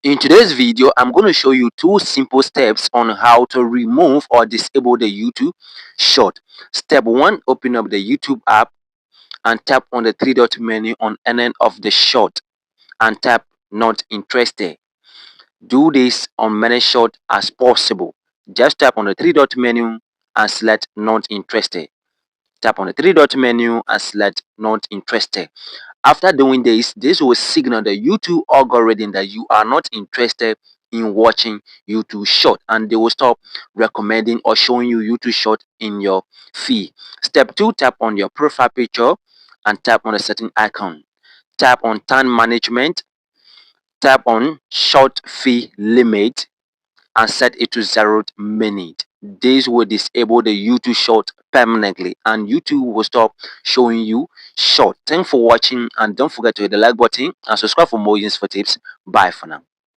In today's video, I'm going to show you two simple steps on how to remove or disable the YouTube short. Step 1, open up the YouTube app and tap on the three-dot menu on any of the short and tap not interested. Do this on many short as possible. Just tap on the three-dot menu and select not interested. Tap on the three-dot menu and select not interested. After doing this, this will signal the YouTube algorithm that you are not interested in watching YouTube short, and they will stop recommending or showing you YouTube short in your feed. Step 2, tap on your profile picture and tap on the setting icon. Tap on time management, tap on short fee limit and set it to 0 minute. This will disable the YouTube short permanently and YouTube will stop showing you short. Thanks for watching and don't forget to hit the like button and subscribe for more useful tips. Bye for now.